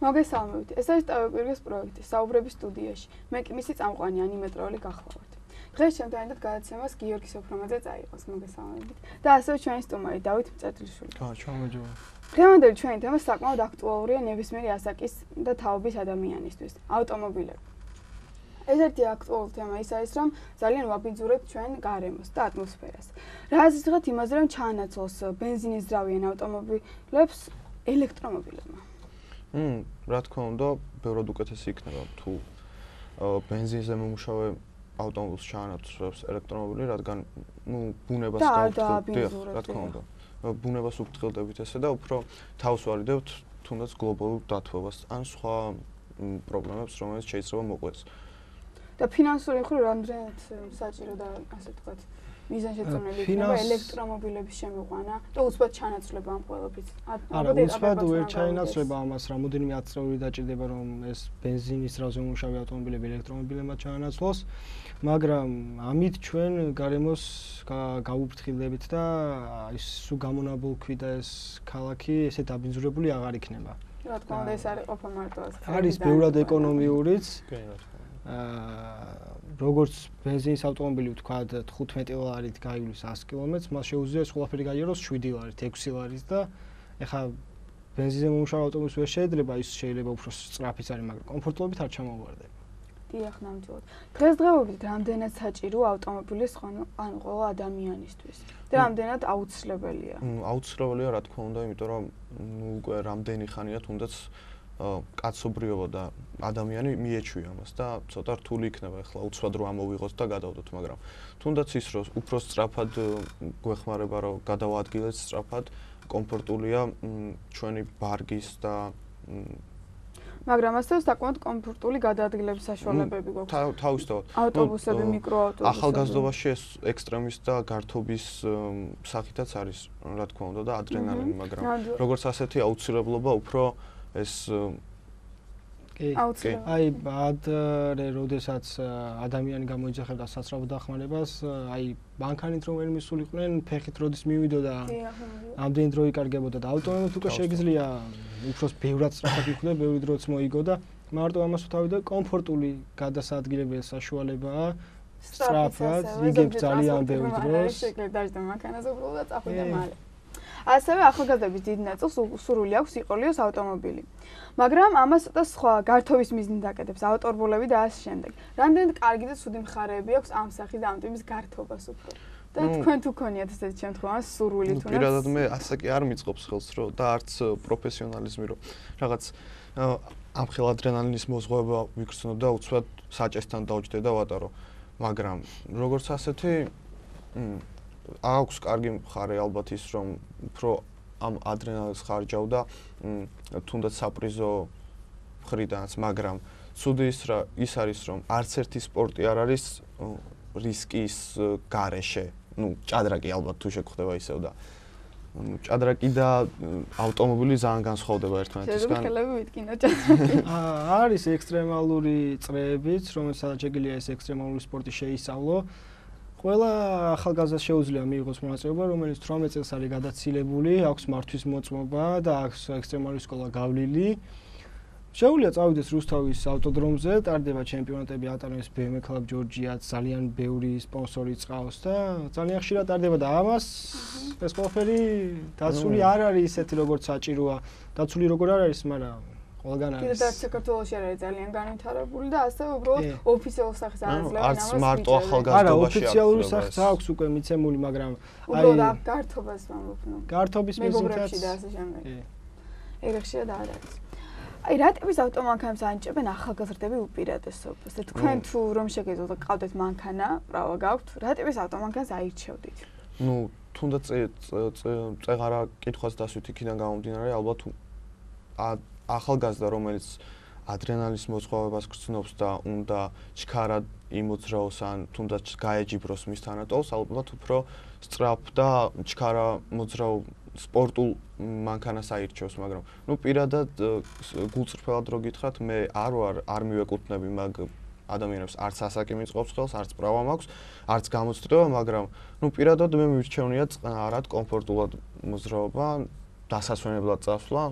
მოგესალმებით. ეს არის ტავეკვირგის პროექტი საუბრების სტუდიაში. მე კი მისი წამყვანი ანიმატორი გახლავართ. დღეს შემთხვევით გადაცემას გიორგი სოფრომაძე წაიღოს. მოგესალმებით. და ასევე ჩვენი სტუმარი დავით მწერტლიშვილი. ჩამოჯობა. დღევანდელი ჩვენი თემა საკმაოდ აქტუალურია ნებისმიერი ასაკის და თაობის ადამიანისთვის ავტომობილები. ეს-ერთი აქტუალური თემა ის არის, რომ ძალიან ვაბინძურებთ ჩვენ გარემოს და ატმოსფეროს. რა აზრით იმაზე, რომ ჩაანაცვლოს ბენზინის ძრავიან ავტომობილებს ელექტრომობილებმა? რა თქმა უნდა, ბევრად უკეთესი იქნება თუ ბენზინზე მომუშავე ავტომობილს ჩაანაცვლებს ელექტრომობილი, რადგან ბუნებას გავფრთხილდებით, რა თქმა უნდა. ბუნებას უფრთხილდებით ესე და უფრო თავს ვარიდებთ თუნდაც გლობალურ დათბობას ან სხვა პრობლემებს, რომელიც შეიძლება მოყვეს. და ფინანსური მხრივ რამდენად საჭირო და ასე ვთქვათ, მიზანშეწონილი იქნება ელექტრომობილების შემოყვანა და უცბად ჩანაცვლება ამ ყველაფრის. არა, უცბად ვერ ჩაინაცვლება ამას, რამოდენიმე ათწლეული დაჭირდება, რომ ეს ბენზინის ძრავზე მომუშავე ავტომობილები ელექტრომობილებმა ჩაანაცვლოს, მაგრამ ამით ჩვენ გარემოს გავუფრთხილდებით და ის სულ გამონაბოლქვი და ეს ქალაქი ესე დაბინძურებული აღარ იქნება. რა თქმა უნდა, ეს არ იყოფა მარტო ასე. არის ბევრად ეკონომიურიც. როგორც ბენზინის ავტომობილი ვთქვათ 15 ლარით გაივლის 100 კილომეტრს, მას შეუძლია ეს ყველაფერი გაიაროს 7 ლარით, 6 ლარით და ეხა ბენზინზე მომუშავე ავტომობილს ვერ შეიძლება, ის შეიძლება უფრო სწრაფიც არის, მაგრამ კომფორტულად არ ჩამოვარდება. დიახ, ნამდვილად. დღესდღეობით რამდენად საჭირო ავტომობილის ანუ ყველა ადამიანისთვის და რამდენად აუცილებელია? აუცილებელია, რა თქმა უნდა, იმიტომ რომ უკვე რამდენი ხანია თუნდაც კაცობრიობა და ადამიანი მიეჩვია ამას და ცოტა რთული იქნება ახლა უცბად რომ ამოვიღოთ და გადავდოთ, მაგრამ თუნდაც ის რომ უფრო სწრაფად გვეხმარება რომ გადავადგილეთ სწრაფად, კომფორტულია ჩვენი ბარგის და მაგრამ ასევე საკმაოდ კომფორტული გადაადგილების საშუალებები გვაქვს. თავისთავად. ავტობუსები, მიკროავტობუსები. ახალგაზრდობაში ეს ექსტრემის და გართობის სახითაც არის, რა თქმა უნდა და ადრენალინი, მაგრამ როგორც ასეთი აუცილებლობა უფრო ეს აი ადრე როდესაც ადამიანი გამოიძახებდა სასწრაფო დახმარებას, აი მანქანით რომ ვერ მისულიყვნენ, ფეხით როდის მივიდოდა, ამდენი დრო იკარგებოდა და ავტომობილით უკვე შეგიძლია უფრო ბევრად სწრაფად იხვდა, ბევრი დროც მოიგო და მარტო ამას თავიდან კომფორტული გადასადგილებელი საშუალებაა. სწრაფად, იგებ ძალიან ბევრ დროს. შეგიძლიათ დაждать მანქანაზე უბრალოდ და წახვიდე მალე. ასევე ახალგაზრდების დიდ ნაწილს სურვილი აქვს იყოლიოს ავტომობილი. მაგრამ ამას ცოტა სხვა გართობის მიზნით აკეთებს ავტორბოლები და ასე შემდეგ. რამდენად კარგი და ცუდი მხარეები აქვს ამ სახის ამ ტიპის გართობას უფრო? და თქვენ თუ გქონიათ ესეთი შემთხვევა, სურვილი თუნდაც? პირადად მე ასე კი არ მიწყობს ხელს რომ და არც პროფესიონალიზმი რომ რაღაც ამ ხელ ადრენალინის მოზღვევა ვიგრძნო და უცბად საჭესთან დავჯდე და ვატარო. მაგრამ როგორც ასეთი აქვს კარგი მხარე ალბათ ის რომ უფრო ამ ადრენალინს ხარჯავ და თუნდაც საპრიზო მხრიდანაც, მაგრამ ცუდი ის არის რომ არც ერთი სპორტი არ არის რისკის გარეშე. ჭადრაკი ალბათ თუ შეგხვდება ისევ და ჭადრაკი და ავტომობილი ძალიან განსხვავდება ერთმანეთისგან. ხელები ვიტკინო ჭადრაკი. არის ექსტრემალური წრეებიც, რომელსაც შეგიძლია ეს ექსტრემალური სპორტი შეისწავლო. ყველა ახალგაზრდას შეუძლია მიიღოს მონაწილეობა, რომელიც 18 წელს არის გადაცილებული, აქვს მართვის მოწმობა და აქვს ექსტრემალური სკოლა გავლილი. შეუძლია წავიდეს რუსთავის ავტოდრომზე, ტარდება ჩემპიონატები ატარებს BMW Club Georgia-ც, ძალიან ბევრი სპონსორი წყავს და ძალიან ხშირად ტარდება და ამას ეს ყველაფერი დაცული არ არის ისეთი როგორც საჭიროა. დაცული როგორ არ არის, მაგრამ ყველგან არის. კიდევ საქართველოში არის ძალიან განვითარებული და ასევე უბრალოდ ოფიციალურ სახეს აძლევენ ამას. არც მარტო ახალგაზრდობაში. არა, ოფიციალური სახით აქვს უკვე მიცემული, მაგრამ უბრალოდ გართობას ვამბობ. გართობის მიზნით და ასე შემდეგ. ეგრე ხშირად არ არის. აი რა ტიპის ავტომანქანებს ანიჭებენ ახალგაზრდები უპირატესობას? და თქვენ თუ რომ შეგეძლოთ და ყავდეთ მანქანა, პრავა გაქვთ, რა ტიპის ავტომანქანს აირჩევდით? თუნდაც წეღარა კითხვას დასვით იქიდან გამომდინარე, ალბათ ახალგაზრდა რომელიც ადრენალინის მოძღვევებას გრძნობს და უნდა ჩქარად იმოძრაოს ან თუნდაც გაეჯიბროს მის თანატოლს, ალბათ უფრო სწრაფ და ჩქარა მოძრავ სპორტულ მანქანას აირჩევს, მაგრამ პირადად გულწრფელად რო გითხრათ, მე არ მივეკუთვნები მაგ ადამიანებს, არც ასაკი მიწყობს ხელს, არც პრავა მაქვს, არც გამოცდილება, მაგრამ პირადად მე მივირჩევნია წყნარად, კომფორტულად მოძრაობა, დასასვენებლად წასვლა.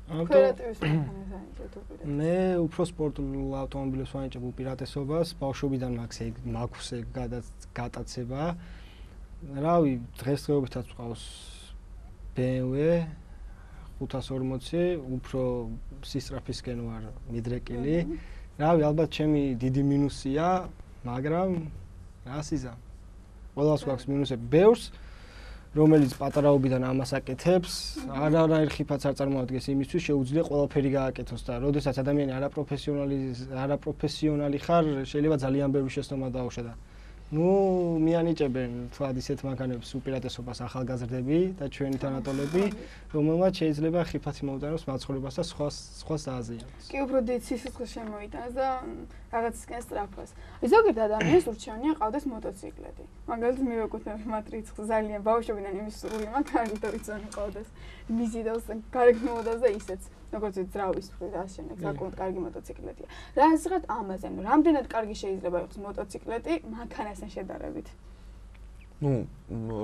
ოპერატივის მანქანას ანიჭებთ უპირატესობას? მე უფრო სპორტულ ავტომობილებს ვანიჭებ უპირატესობას, ბავშვობიდან მაქვს ეგ გატაცება. რავი, დღესდღეობითაც ვყავს BMW 540, უფრო სისწრაფისკენ ვარ მიდრეკილი. რავი, ალბათ ჩემი დიდი მინუსია, მაგრამ რა სიზა. ყველას გვაქვს მინუსები, ბევრს, რომელიც პატარაობიდან ამას აკეთებს, არაერთი ხიფაც არ წარმოადგენს იმისთვის, შეუძლია ყველაფერი გააკეთოს და როდესაც ადამიანი არაპროფესიონალი ხარ, შეიძლება ძალიან ბევრი შეცდომა დაუშვე და მიანიჭებენ თქვათ ისეთ მანქანებს უპირატესობას ახალგაზრდები და ჩვენი თანატოლები, რომელმაც შეიძლება ხიფათი მოუტანოს მაცხოვრებას და სხვას დააზიანოს. კი, უფრო დიდ სისხლს შემოიტანოს და რაღაცისკენ სწრაფას. ზოგიერთ ადამიანს ურჩევნია ყავდეს მოტოციკლეტი. მაგალითად მივეკუთვნებ მათ რიცხვს, ძალიან ბავშვობიდან იმის სურვილი მაქვს, კარგი ტორიცონი ყავდეს, მიზიდავს, გარეგნულობას და ისეც. როგორც ძრავის მხრით და ასე შემდეგ, საკმაოდ კარგი მოტოციკლეტია. რა ზღად ამაზე, რამდენად კარგი შეიძლება იყოს მოტოციკლეტი მანქანასთან შედარებით?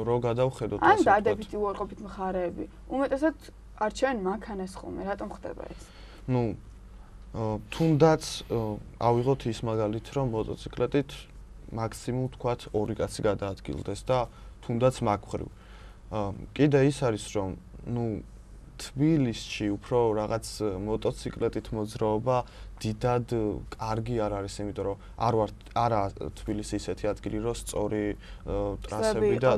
რო გადავხედოთ ან დადებითი უარყოფით მხარეები. უმეტესად არჩევენ მანქანას ხოლმე, რატომ ხდება ეს? თუნდაც ავიღოთ ის მაგალითი, რომ მოტოციკლეტით მაქსიმუმ თქვათ 2 კაცი გადაადგილდეს და თუნდაც მაგ მხრივ. კიდე ის არის, რომ თბილისში უფრო რაღაც მოტოციკლეტით მოძრაობა დიდად კარგი არ არის, იმიტომ რომ არა თბილისი ისეთი ადგილი, რომ სწორი ტრასები და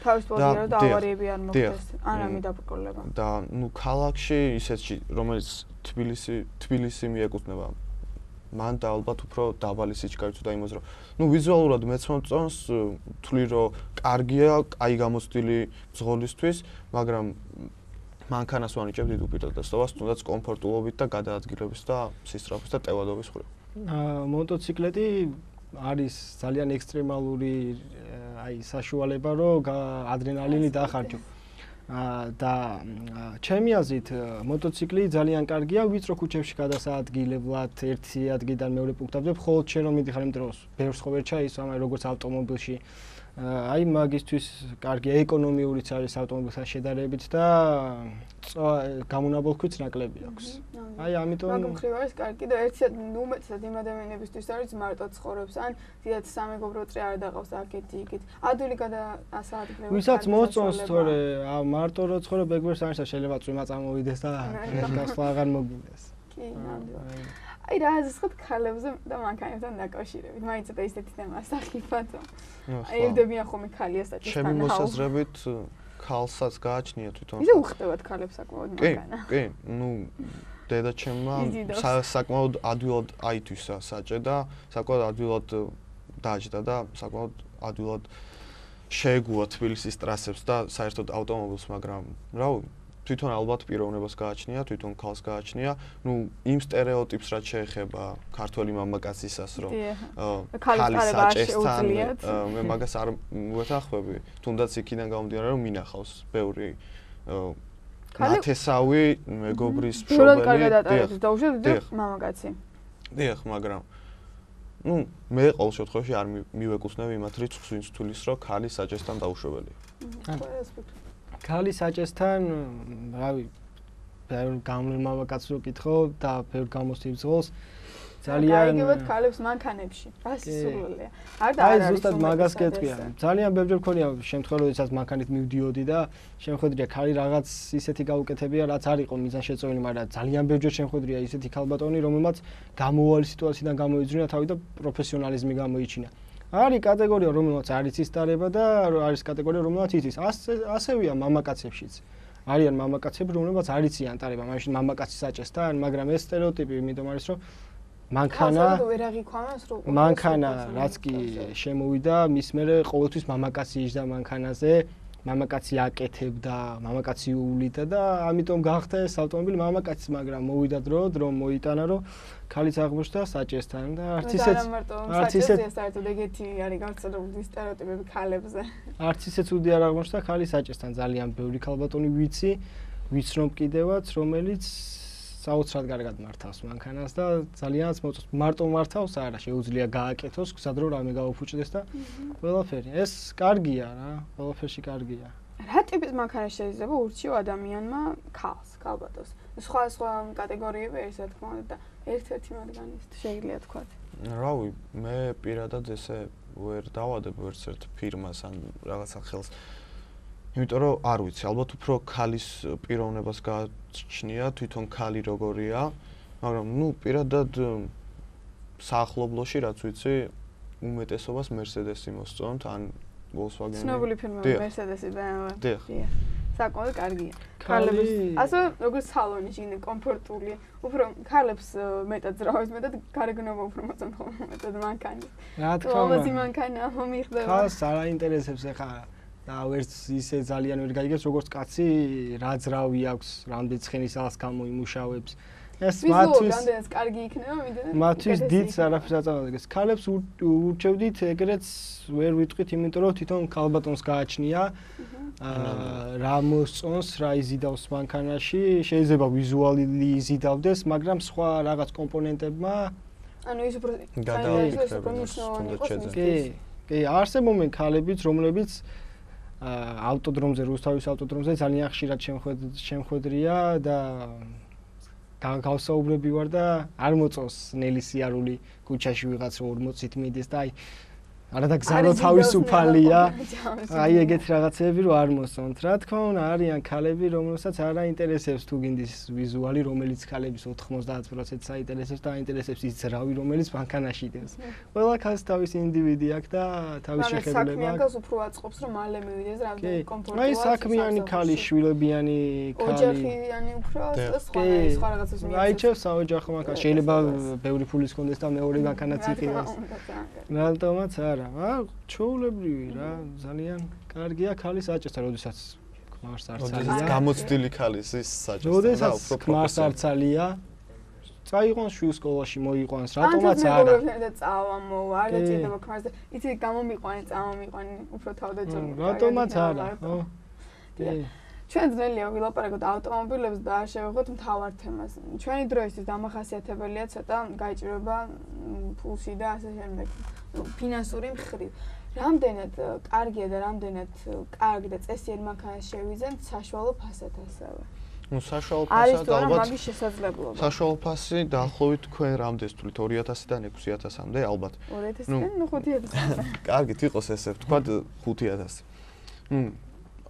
თავისუფლად და ავარიები არ მოხდეს, ან რამე დაბრკოლება. და ქალაქში ისეთში, რომელიც თბილისი მიეკუთვნება, მან და ალბათ უფრო დაბალი სიჩქარით უნდა იმოძრო. ვიზუალურად მეც მომწონს, თვლი რომ კარგია, კაი გამოცდილი ბრძოლისთვის, მაგრამ მანქანას ვანიჭებ დიდ უპირატესობას, თუნდაც კომფორტულობით და გადაადგილების და სისწრაფის და ტევადობის მხრივ. მოტოციკლეტი არის ძალიან ექსტრემალური საშუალება, რომ ადრენალინი დაახარჯო. და ჩემი აზრით მოტოციკლი ძალიან კარგია ვიწრო ქუჩებში გადასაადგილებლად ერთი ადგილიდან მეორე პუნქტამდე, მხოლოდ შენ რომ მიდიხარ იმ დროს ბევრს ხო ვერ ჩაისვა, როგორც ავტომობილში. მაგისთვის კარგია, ეკონომიურიც არის ავტომობილთან შედარებით და გამონაბოლქვიც ნაკლები აქვს. ამიტომ მაგ მხრივ არის კარგი და ერთად უმეტესად იმ ადამიანებისთვის არის მარტო ცხოვრობს ან დიდად სამეგობრო წრე არ დაყავს აქეთი იქით. ადვილი გადაასაადგილებლად. ვისაც მოწონს თორე მარტო რო ცხოვრობ ეგ ვერს არის შეიძლება წვიმა წამოვიდეს და გასვლა აღარ მოგინდეს. კი, ნამდვილად. რა ზუსტად ქალებზე და მანქანებთან დაკავშირებით. მაინც და ისეთი თემა სახიფათო. ევდებიან ხოლმე ქალია საჭესთან. ჩემი მოსაზრებით ქალსაც გააჩნია თვითონ. ისე უხდებათ ქალებს საკმაოდ მანქანა. კი, დედაჩემმა საკმაოდ ადვილად აითვისა საჭე და საკმაოდ ადვილად დააჭდა და საკმაოდ ადვილად შეეგუა თბილისის ტრასებს და საერთოდ ავტომობილს, მაგრამ რავი, თვითონ ალბათ პიროვნებას გააჩნია, თვითონ ქალს გააჩნია, იმ სტერეოტიპს რაც შეეხება ქართველი მამაკაცისას, რომ ქალი საჭესთან, მე მაგას არ ვეთანხმები, თუნდაც იქიდან გამომდინარე, რომ მინახავს ბევრი ნათესავი მეგობრის მშობელი. სულად კარგად ატარებს და უშევდით მამაკაცი. დიახ, მაგრამ მე ყოველ შემთხვევაში არ მივეკუთვნებ იმათ რიცხვს, ვინც თulis, რომ ქალი საჭესთან დაუშვებელია. ქალი საჭესთან, რავი, ბევრ გამლ მამაკაცს რო კითხო და ბევრ გამოსტივ ძღოლს ძალიან გაიგებთ ქალებს მანქანებში. ასე სულულია. არ ზუსტად მაგას გეტყვია. ძალიან ბევრჯერ მქონია შემთხვევა, როდესაც მანქანით მივდიოდი და შემხედრია ქალი რაღაც ისეთი გაუკეთებია, რაც არ იყო მიზანშეწონილი, მაგრამ ძალიან ბევრჯერ შემხედრია ისეთი ქალბატონი, რომელმაც გამოუვალი სიტუაციიდან გამოიძრინა თავი და პროფესიონალიზმი გამოიჩინა. არის კატეგორია, რომელსაც არ იცის ტარება და არის კატეგორია, რომელსაც იცის. ასევეა მამაკაცებშიც. არიან მამაკაცები, რომელსაც არ იციან ტარება, მაშინ მამაკაცი საჭესთან, მაგრამ ეს სტერეოტიპი იმიტომ არის, რომ მანქანა რაც კი შემოვიდა, მის მერე ყოველთვის მამაკაცი იჯდა მანქანაზე, მამაკაცი აკეთებდა, მამაკაცი უვლიდა და ამიტომ გახდა ეს ავტომობილი მამაკაცის, მაგრამ მოვიდა დრო მოიტანა, რომ ქალიც აღმოჩნდა საჭესთან და არც ისეთ საერთოდ ეგეთი არის გავრცელებული სტერეოტიპები ქალებზე. არც ისეთ უდი არ აღმოჩნდა ქალი საჭესთან, ძალიან ბევრი ქალბატონი ვიცი, ვიცნობ კიდევაც, რომელიც საოცრად კარგად მართავს მანქანას და ძალიანაც მოწონს. მარტო მართავს, არა, შეუძლია გააკეთოს, გზადრო რამე გაუფუჭდეს და ყველაფერი. ეს კარგია რა, ყველაფერში კარგია. რა ტიპის მანქანა შეიძლება ურჩიო ადამიანმა ქალბატონს? სხვა კატეგორიები არის რა თქმა უნდა და ერთ-ერთი მათგანის შეიძლება თქვა. რავი, მე პირადად ესე ვერ დავადებ ვერც ერთ ფირმას ან რაღაცა ხელს. იმიტომ რომ არ ვიცი, ალბათ უფრო ქალის პიროვნებას გააჩნია, თვითონ ქალი როგორია, მაგრამ პირადად საახლობლოში რაც ვიცი, უმეტესობას Mercedes-ი მოსწონთ, ან Volkswagen-ი. ცნობილი ფირმები Mercedes-ი, BMW. დიახ. საკმაოდ კარგია. ქალების, ასე როგორც სალონი შეგინე კომფორტული, უფრო ქალებს მეტად ძრავებს, მეტად გარეგნობა უფრო მოწონთ ხოლმე, მეტად მანქანის. რა თქმა უნდა. ლამაზი მანქანა მომიხდება. ქალს არ აინტერესებს ახლა და ვერც ისე ძალიან ვერ გაიგებს როგორც კაცი რა ძრავი აქვს, რამდენი ცხენის ალს გამოიმუშავებს. ეს მათთვის კარგი იქნება, მიდენა. მათთვის დიდს არაფერს აწამებდეს. ქალებს ურჩევდით ეგრეც ვერ ვიტყვით, იმიტომ რომ თვითონ ქალბატონს გააჩნია რა მოსწონს, რა იზიდავს მანქანაში, შეიძლება ვიზუალი იზიდავდეს, მაგრამ სხვა რაღაც კომპონენტებმა ანუ ის უფრო კი, არსებობენ ქალებიც, რომლებიც ავტოდრომზე, რუსთავის ავტოდრომზე ძალიან ხშირად შემხვედრია და გავსაუბრები ვარ და არ მოწონს ნელი სიარული ქუჩაში ვიღაც 40-ით მიდის და არა და გზარო თავისუფალია. აი ეგეთი რაღაცები რომ არ მოსწონთ. რა თქმა უნდა, არიან ქალები, რომელსაც არ აინტერესებს თუ გინდის ვიზუალი, რომელიც ქალების 90%-ს აინტერესებს და აინტერესებს ის ძრავი, რომელიც მანქანაში დევს. ყველა ქალს თავისი ინდივიდი აქვს და თავისი შეხედულება. საქმიან ქალს უფრო აწყობს, რომ მალე მივიდეს რამდენი კომფორტულად. აი საქმიანი ქალი, შვილებიანი ქალი. ოჯახიანი უფრო სხვა რაღაცას მიიღებს. აიჩევს საოჯახო მანქანა. შეიძლება ბევრი ფულის კონდეს და მეორე მანქანაც იყიდოს. რატომაც არა, ჩაულებრივი რა, ძალიან კარგია ქალის საჭესთან, როდესაც ქმარს არცალია. გამოცდილი ქალის ის საჭესთან და როდესაც უფრო ქმარს არცალია. წაიყვანს შვილ სკოლაში, მოიყვანს, რატომაც არა. და წავა მოვა, არ ეჭირდება ქმარს და იცი გამომიყვანე, წამომიყვანე, უფრო თავდაძორ. რატომაც არა, ხო? ჩვენ ძნელია ვილაპარაკოთ ავტომობილებზე და არ შევეხოთ მთავარ თემას. ჩვენი დროისთვის დამახასიათებელია ცოტა გაიჭირება ფულში და ასე შემდეგ. ფინანსური მხრივ. რამდენად კარგია და რამდენად კარგი და წესიერი მანქანა შევიძენთ საშუალო ფასად ასევე. საშუალო არის ფასად თუ არა ალბათ მაგის შესაძლებლობა. საშუალო ფასი დაახლოებით თქვენ რამდენს თვლით 2000-დან 6000-მდე ალბათ. 2000-დან 5000-მდე. კარგით იყოს ესე ვთქვათ 5000.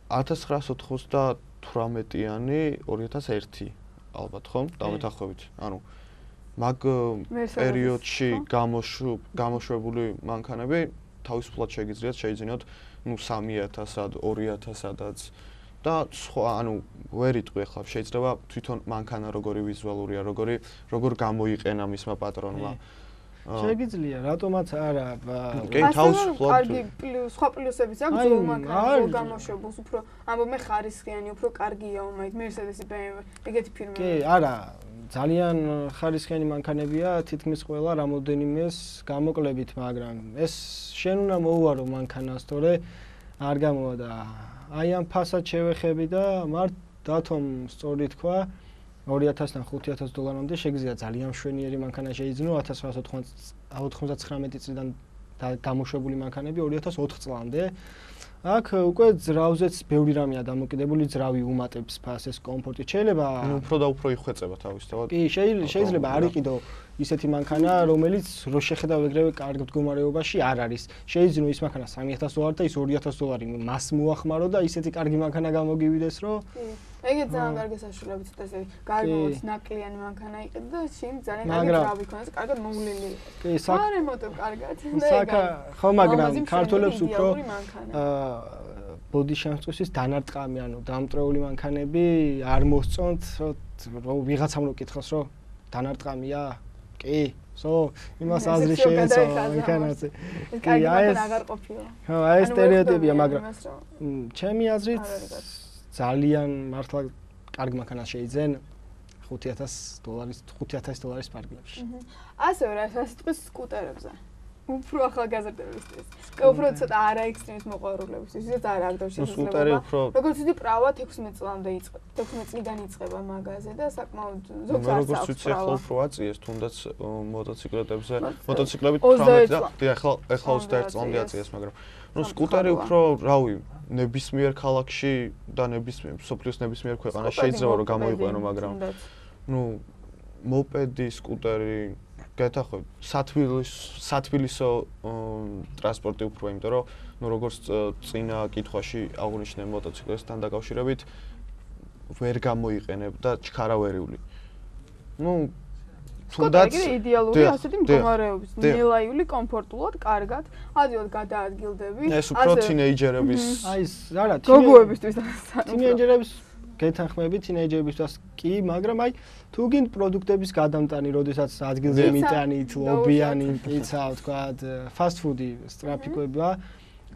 1998-იანი 2001 ალბათ ხომ? დამეთახვევით. ანუ მაგ პერიოდში გამოშვებული მანქანები თავისუფლად შეიძლება 3000-ად, 2000-ადაც და სხვა, ანუ ვერ იტყვი ახლა, შეიძლება თვითონ მანქანა როგორი ვიზუალურია, როგორ გამოიყენა მისმა პატრონმა. შეიძლება, რატომაც არა. კი, თავისუფლად. კარგი სხვა პლუსებიც აქვს ძველ მანქანას, გამოშვებულს უფრო ამბობენ ხარისხიანი, უფრო კარგია უმაით Mercedes-ი, BMW, ეგეთი ფირმები. კი, არა. ძალიან ხარისხიანი მანქანებია, თითქმის ყველა რამოდენიმეს გამოკლებით, მაგრამ ეს შენ უნდა მოუარო მანქანას, თორე არ გამოვა და აი ამ ფასად შევეხები და მართ დათომ სწორი თქვა 2000-დან 5000 დოლარამდე შეგიძლია ძალიან მშვენიერი მანქანა შეიძინო 1999 წლიდან გამოშვებული მანქანები 2004 წლამდე. აქ უკვე ძრავზეც ბევრი რამეა დამოკიდებული, ძრავი უმატებს ფასეს, კომფორტი. შეიძლება უფრო და უფრო იხვეწება თავისთავად. კი, შეიძლება არ იყიდო ისეთი მანქანა, რომელიც რო შეხედავ ეგრევე კარგ მდგომარეობაში არ არის. შეიძინო ის მანქანა 3000 დოლარი და ის 2000 დოლარი მას მოახმარო და ისეთი კარგი მანქანა გამოგივიდეს, რომ ეგეც ძალიან კარგი საშუალება ცოტა ესე გარემოც ნაკლიანი მანქანა იყიდო და შინ ძალიან კარგი ძრავი ქონდეს, კარგად მოვლილი იყოს. კი, არემოტო კარგად. ხო, მაგრამ ქართველებს უფრო ბოდი შემწყვისთვის დანარტყამი, ანუ დამტრეული მანქანები არ მოსწონთ, რომ ვიღაცამ რო კითხოს, რომ დანარტყამია? კი, იმას აზრი შეეცვა მანქანაზე. კი, აი ეს აღარ ყოფილა. ხო, აი ეს სტერეოტიპია, მაგრამ ჩემი აზრით ძალიან მართლა კარგი მანქანა შეიძენ 5000 დოლარის ფარგლებში. ასევე რა სიტყვის სკუტერებზე. უფრო ახალგაზრდებისთვის. უფრო ცოტა არა ექსტრემის მოყვარულებისთვის, ვისაც არ აქვს შესაძლებლობა. როგორც ვთქვი, პრავა 16 წლამდე იწყება. 16 წლიდან იწყება მაგაზე და საკმაოდ ზოგს არ როგორც ვიცი, ახლა უფრო აწიეს, თუნდაც მოტოციკლეტებზე, მოტოციკლებით 18 და ახლა 21 წლამდე აწიეს, მაგრამ ну სკუტერი უფრო, რავი, ნებისმიერ ქალაქში და ნებისმიერ სოფლის ნებისმიერ ქვეყანაში შეიძლება რომ გამოიყვენო, მაგრამ ну მოპედი, სკუტერი გეთახო სათბილისო ტრანსპორტი უფრო, იმიტომ რომ ну როგორც წინა კითხვაში აღნიშნე მოტოციკლესთან დაკავშირებით ვერ გამოიყენებ და ჩქარავერიული. ну თუნდაც იდეალური ასეთი მდგომარეობის, ნელაიული, კომფორტულად, კარგად, ადვილად გადაადგილდები. ეს უფრო თინეიჯერების აი არა, გოგოებისთვის თინეიჯერების გეთანხმები თინეიჯერებისთვის კი, მაგრამ აი თუ გინდ პროდუქტების გადამტანი, როდესაც ადგილზე მიტანით, ლობიანი, პიცა, ვთქვათ, ფასტ ფუდი, სტრაფიკოება,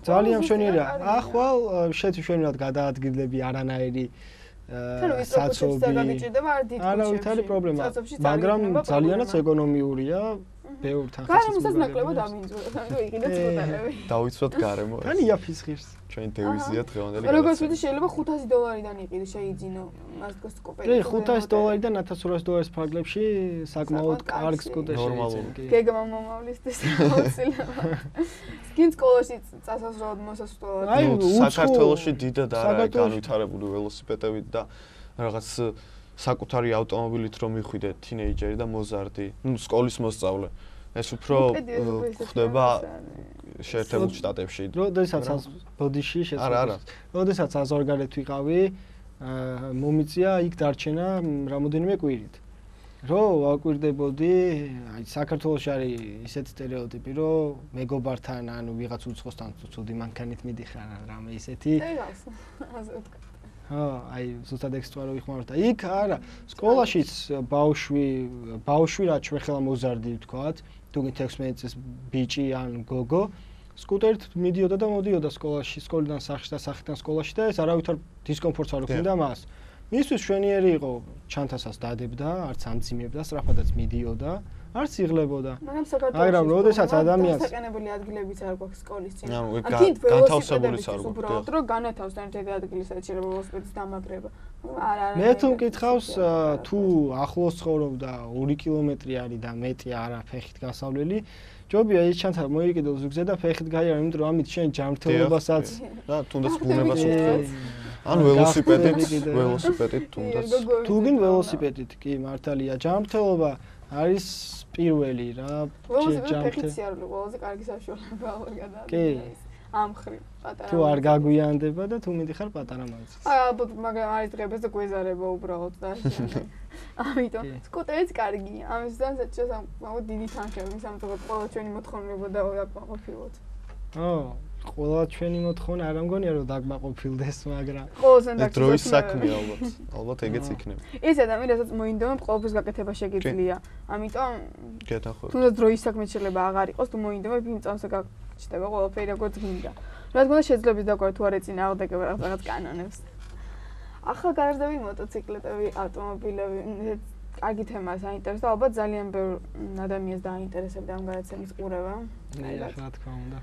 ძალიან მშვენიერია. ახვალ შეგვიძლია გადაადგილდები არანაირი საცობი. არა, ვითარი პრობლემა, მაგრამ ძალიანაც ეკონომიურია. ბევრ თანხმობას. გარემოსაც ნაკლებად ამინძურებთ, ამიტომ იყიდეთ სკუტერები. დავიცვათ გარემო. თან იაფის ღირს. ჩვენ დევიზია დღევანდელი. როგორც ვთქვი, შეიძლება $500-დან იყიდე შეიძინო მას დგას სკუტერი. კი, $500-დან $1200 ფარგლებში საკმაოდ კარგ სკუტერს ნორმალური. გეგმა მომავლისთვის აუცილებლად. სკინ სკოლაში წასასვლელად მოსასვლელად. აი, საქართველოში დიდად არა განვითარებული ველოსიპედებით და რაღაც საკუთარი ავტომობილით რომ მიხვიდე თინეიჯერი და მოზარდი, ну სკოლის მოსწავლე. ეს უფრო ხდება შეერთებულ შტატებში. როდესაც ბოდიში შესაძლოა. როდესაც აზორგარეთ ვიყავი, მომიწია იქ დარჩენა რამოდენიმე კვირით. რო ვაკვირდებოდი, აი საქართველოში არის ისეთი სტერეოტიპი, რომ მეგობართან, ანუ ვიღაც უცხოსთან ცუდი მანქანით მიდიხარ, რამე ისეთი. ასე ვთქვა. აი ზუსტად ეგ სწორი ვიხმაროთ და იქ არა სკოლაშიც ბავშვი რაც ჩვენ ხელა მოზარდი ვთქვათ თუ გით 16 წლის ბიჭი ან გოგო სკუტერით მიდიოდა და მოდიოდა სკოლაში სკოლიდან სახლში და სახლიდან სკოლაში და ეს არავითარ დისკომფორტს არ უქმნიდა მას მისთვის შვენიერი იყო ჩანთასაც დადებდა არც ამძიმებდა სწრაფადაც მიდიოდა არც იღლებოდა მაგრამ როდესაც ადამიანს საკანებელი ადგილებიც არ გვაქვს სკოლის წინ აქ განთავსებულიც არ გვაქვს უბრალოდ რომ განათავსდა ერთ-ერთი ადგილი სადაც შეიძლება ველოსიპედის დამაგრება არა მე თუ მკითხავს თუ ახლოს ცხოვრობ და 2 კილომეტრი არის და მეტი არა ფეხით გასავლელი ჯობია ის ჩანთა მოიკიდო ზუგზე და ფეხით გაიარა იმიტომ რომ ამით შენ ჯანმრთელობასაც და თუნდაც ბუნებას უწყობ ან ველოსიპედით თუნდაც თუ გინ ველოსიპედით კი მართალია ჯანმრთელობა არის პირველი რა ფეხით სიარული ყველაზე კარგი საშუალება ალბათ კი ამ ხრივ პატარა თუ არ გაგვიანდება და თუ მიდიხარ პატარა მანძილს ალბათ მაგრამ არის დღეებს და გვეზარება უბრალოდ და ამიტომ სკუტერიც კარგია ამისთან შესაძლოა დიდი თანხები სამწუხაროდ ყველა ჩვენი მოთხოვნილება დავაკმაყოფილოთ ყველა ჩვენი მოთხოვნა არ ამგონია რომ დაგმაყოფილდეს მაგრამ ყოველზენ დროის საქმეა ალბათ ეგეც იქნება ეს ადამიანი რასაც მოინდომა ყოველთვის გაკეთება შეგიძლია ამიტომ გეთახო თუნდაც დროის საქმე შეიძლება აღარ იყოს თუ მოინდომა იმ წამსა გაგჭდება ყველაფერი როგორც გინდა რა თქმა უნდა შეძლებს დაგვარ თუ არ ეწინააღმდეგება რაღაც კანონებს ახალგაზრდები მოტოციკლეტები ავტომობილები კარგი თემაა საინტერესო ალბათ ძალიან ბევრ ადამიანს დაინტერესებდა ამ გადაცემის ყურება რა თქმა უნდა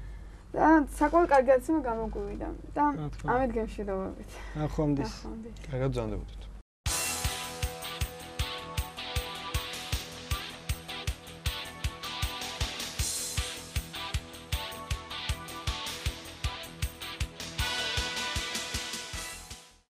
და საკმაოდ კარგი აცემა გამოგვივიდა და ამით გემშვიდობებით. ახლა მდის. კარგად ბრძანდებოდით.